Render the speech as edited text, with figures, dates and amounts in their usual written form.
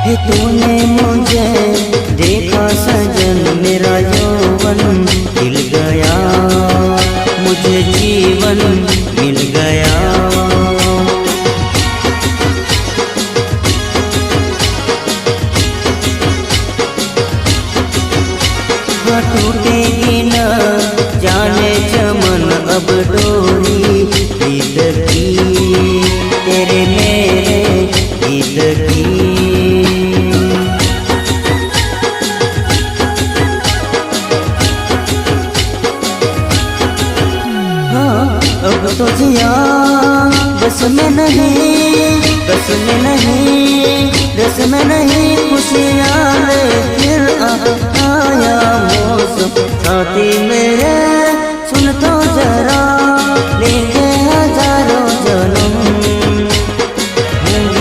कि तूने मुझे देखा सजन, मेरा यौवन खिल गया, मुझे जीवन मिल गया। टूटेगी न जाने चमन अब डोरी प्रीत की, तेरे मेरे गीत की। हाँ अब तो जिया बस में नहीं, बस में नहीं, रस में नहीं, खुशियाँ ले फिर आया मौसम साथी मेरे।